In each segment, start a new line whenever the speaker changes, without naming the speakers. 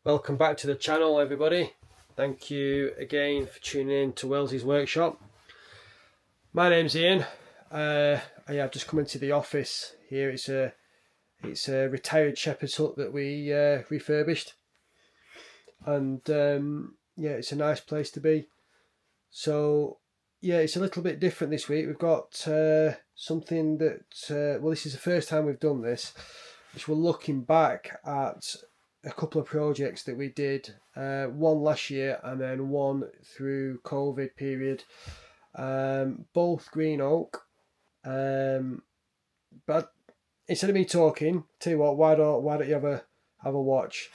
Welcome back to the channel, everybody. Thank you again for tuning in to Wellsi's workshop. My name's Ian. I've just come into the office here. It's a retired shepherd's hut that we refurbished, and it's a nice place to be. So it's a little bit different this week. We've got something that this is the first time we've done this, which we're looking back at a couple of projects that we did, one last year and then one through COVID period, both green oak. But instead of me talking, tell you what, why don't you have a watch?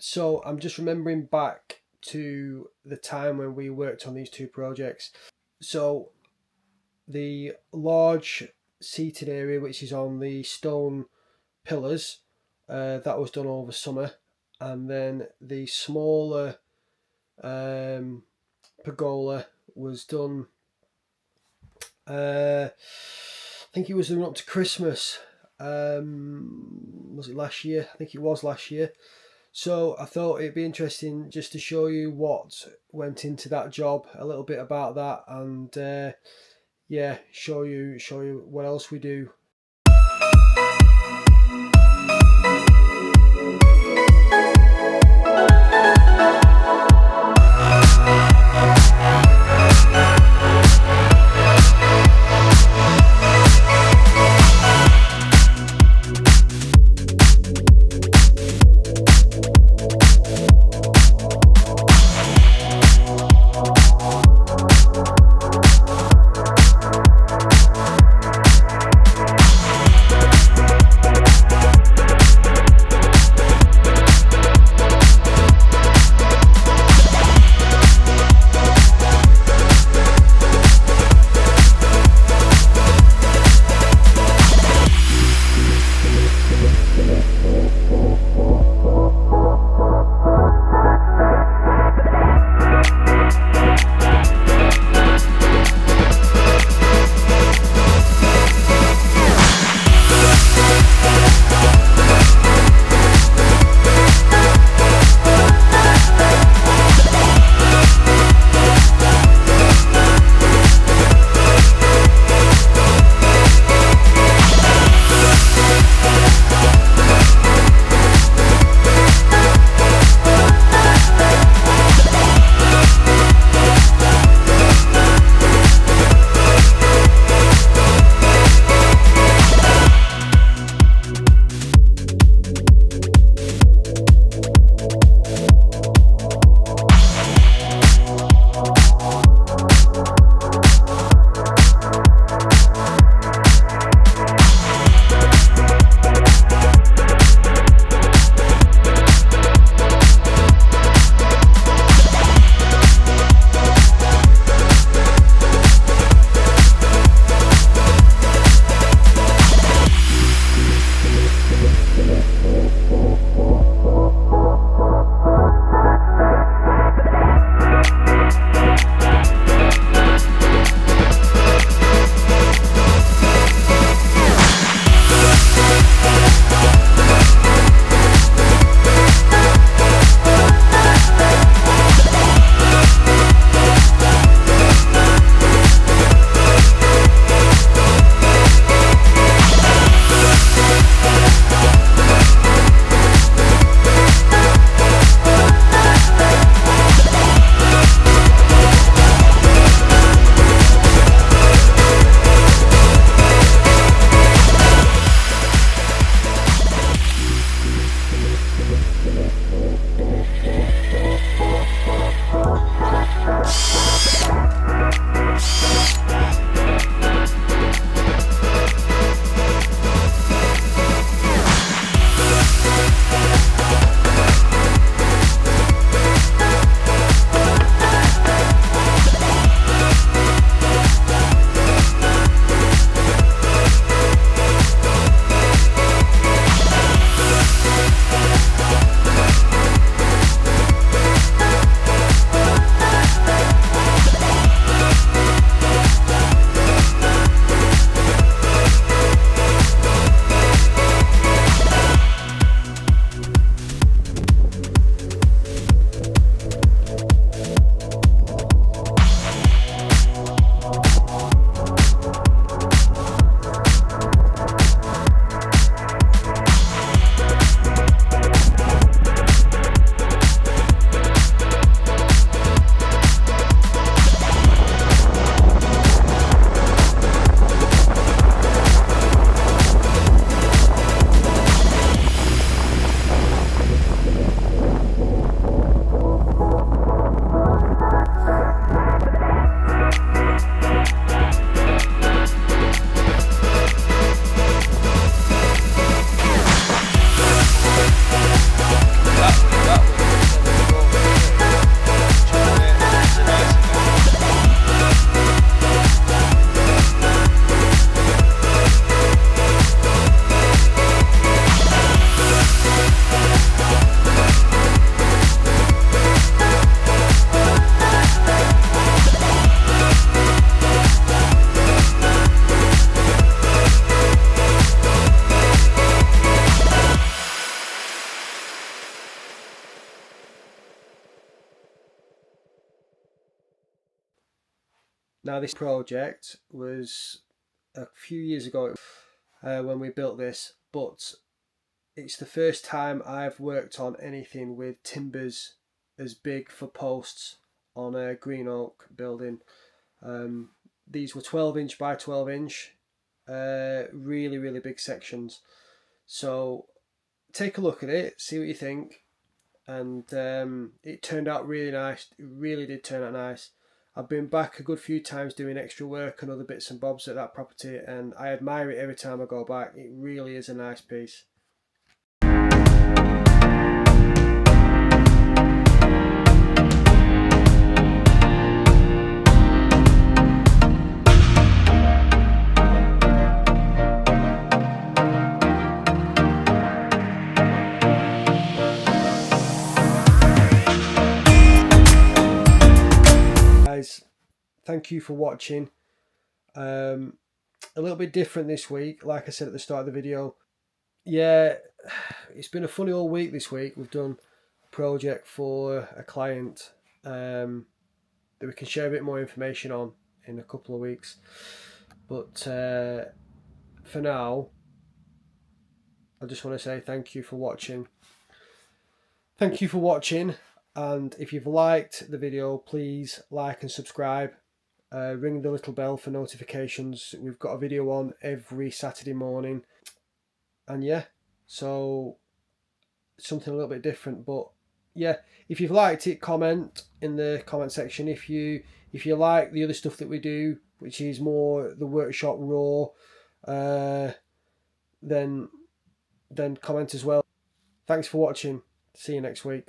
So I'm just remembering back to the time when we worked on these two projects. So the large seating area, which is on the stone pillars, that was done over summer, and then the smaller pergola was done, I think it was done up to Christmas. Was it last year? I think it was last year. So I thought it'd be interesting just to show you what went into that job, a little bit about that, and show you what else we do. Now this project was a few years ago when we built this, but it's the first time I've worked on anything with timbers as big for posts on a green oak building. These were 12-inch by 12-inch, really big sections. So take a look at it, see what you think, and it turned out really nice. It really did turn out nice. I've been back a good few times doing extra work and other bits and bobs at that property, and I admire it every time I go back. It really is a nice piece. Guys, thank you for watching. A little bit different this week, like I said at the start of the video. Yeah, it's been a funny old week this week. We've done a project for a client that we can share a bit more information on in a couple of weeks. But for now, I just want to say thank you for watching. Thank you for watching, and if you've liked the video, please like and subscribe. Ring the little bell for notifications. We've got a video on every Saturday morning, and yeah, so something a little bit different. But yeah, if you've liked it, comment in the comment section. If you like the other stuff that we do, which is more the workshop raw, then comment as well. Thanks for watching. See you next week.